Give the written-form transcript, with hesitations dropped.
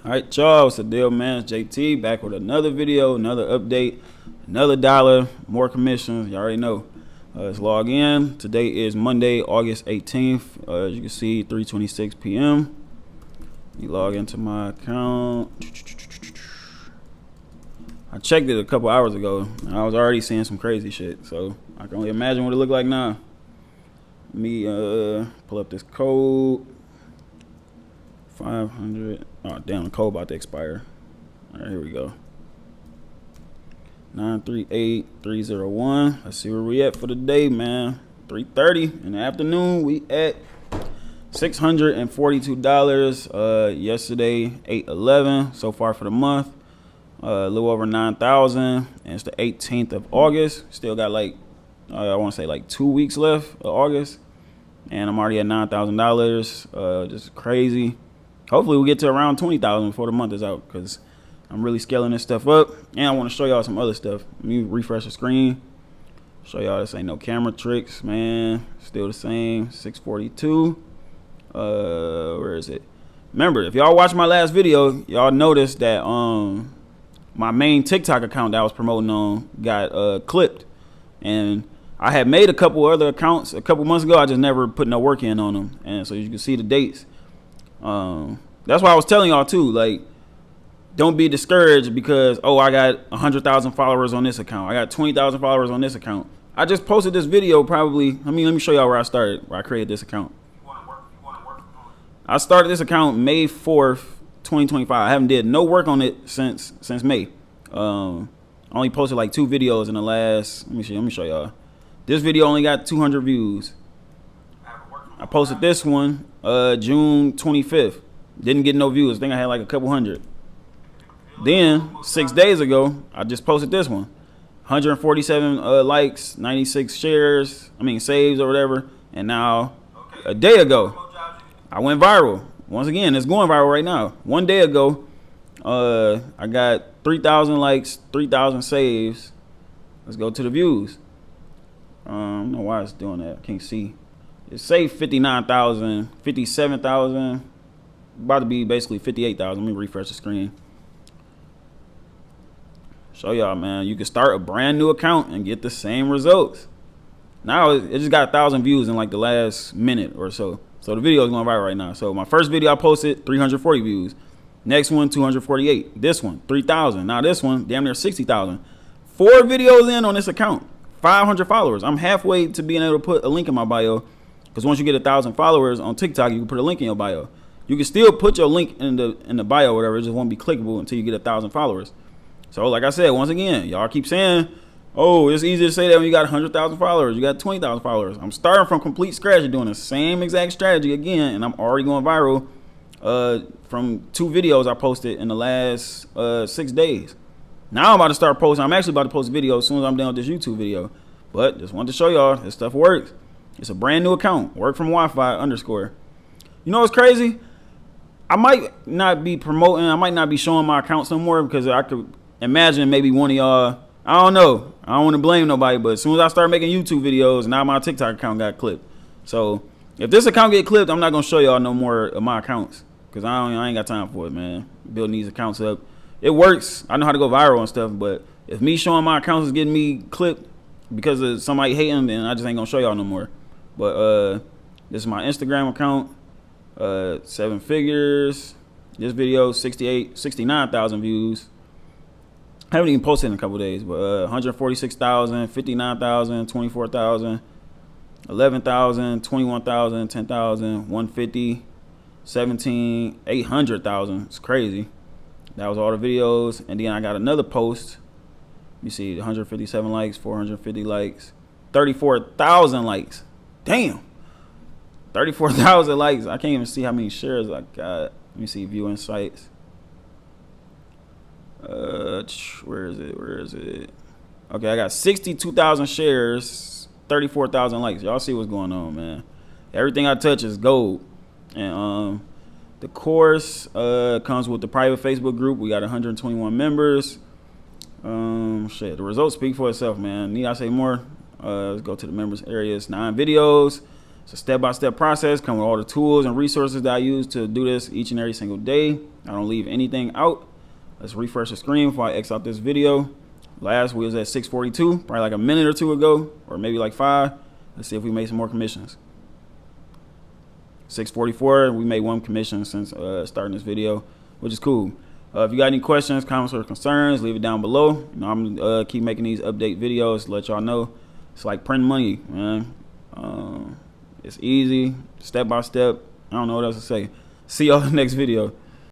All right, y'all, what's the deal, man? It's JT back with another video, another update, another dollar, more commissions. You already know. Let's log in. Today is Monday, August 18th. As you can see, 3:26 p.m. You log into my account. I checked it a couple hours ago. I was already seeing some crazy shit, so I can only imagine what it looked like now. Let me pull up this code. 500. Oh damn, the code about to expire. All right, here we go. 938301. Let's see where we at for the day, man. 3:30 in the afternoon. We at $642. Yesterday 811. So far for the month, a little over 9,000, and it's the 18th of August. Still got like I want to say like 2 weeks left of August, and I'm already at $9,000. Just crazy. Hopefully we get to around 20,000 before the month is out, because I'm really scaling this stuff up, and I want to show y'all some other stuff. Let me refresh the screen. Show y'all this ain't no camera tricks, man. Still the same. 642. Where is it? Remember, if y'all watched my last video, y'all noticed that my main TikTok account that I was promoting on got clipped, and I had made a couple other accounts a couple months ago. I just never put no work in on them, and so you can see the dates. That's why I was telling y'all too, like, don't be discouraged because, oh, I got 100,000 followers on this account, I got 20,000 followers on this account. I just posted this video probably, let me show y'all where I started, where I created this account. I started this account May 4th, 2025. I haven't did no work on it since May. I only posted like 2 videos in the last, let me show y'all. This video only got 200 views. I posted this one June 25th. Didn't get no views. I think I had like a couple hundred. Then 6 days ago, I just posted this one. 147 likes, 96 shares, saves or whatever. And now a day ago, I went viral. Once again, it's going viral right now. 1 day ago, I got 3,000 likes, 3,000 saves. Let's go to the views. I don't know why it's doing that. I can't see. It saved 59,000, 57,000, about to be basically 58,000. Let me refresh the screen. Show y'all, man, you can start a brand new account and get the same results. Now it just got 1,000 views in like the last minute or so. So the video is going viral right now. So my first video I posted, 340 views. Next one, 248. This one, 3,000. Now this one, damn near 60,000. 4 videos in on this account, 500 followers. I'm halfway to being able to put a link in my bio. Because once you get 1,000 followers on TikTok, you can put a link in your bio. You can still put your link in the bio or whatever. It just won't be clickable until you get 1,000 followers. So like I said, once again, y'all keep saying, oh, it's easy to say that when you got 100,000 followers, you got 20,000 followers. I'm starting from complete scratch and doing the same exact strategy again, and I'm already going viral from 2 videos I posted in the last 6 days. Now I'm about to start posting. I'm actually about to post a video as soon as I'm done with this YouTube video. But just wanted to show y'all this stuff works. It's a brand new account. Work from Wi-Fi _. You know what's crazy? I might not be promoting. I might not be showing my accounts no more, because I could imagine maybe one of y'all, I don't know. I don't want to blame nobody, but as soon as I start making YouTube videos, now my TikTok account got clipped. So if this account get clipped, I'm not going to show y'all no more of my accounts, because I ain't got time for it, man. Building these accounts up. It works. I know how to go viral and stuff, but if me showing my accounts is getting me clipped because of somebody hating, then I just ain't going to show y'all no more. But this is my Instagram account, 7 figures. This video 69,000 views. I haven't even posted in a couple days, but 146,000, 59,000, 24,000, 11,000, 21,000, 10,000, 150, 17, 800,000. It's crazy. That was all the videos. And then I got another post. You see 157 likes, 450 likes, 34,000 likes. Damn, 34,000 likes. I can't even see how many shares I got. Let me see, view insights. Where is it? Okay, I got 62,000 shares, 34,000 likes. Y'all see what's going on, man. Everything I touch is gold. And the course comes with the private Facebook group. We got 121 members. The results speak for itself, man. Need I say more? Let's go to the members areas. 9 videos, It's a step-by-step process, come with all the tools and resources that I use to do this each and every single day. I don't leave anything out. Let's refresh the screen before I X out this video. Last we was at 642, probably like a minute or two ago, or maybe like 5. Let's see if we made some more commissions. 644, we made 1 commission since starting this video, which is cool. If you got any questions, comments, or concerns, leave it down below. You know, I'm gonna keep making these update videos to let y'all know. It's like printing money, man. It's easy, step by step. I don't know what else to say. See y'all in the next video.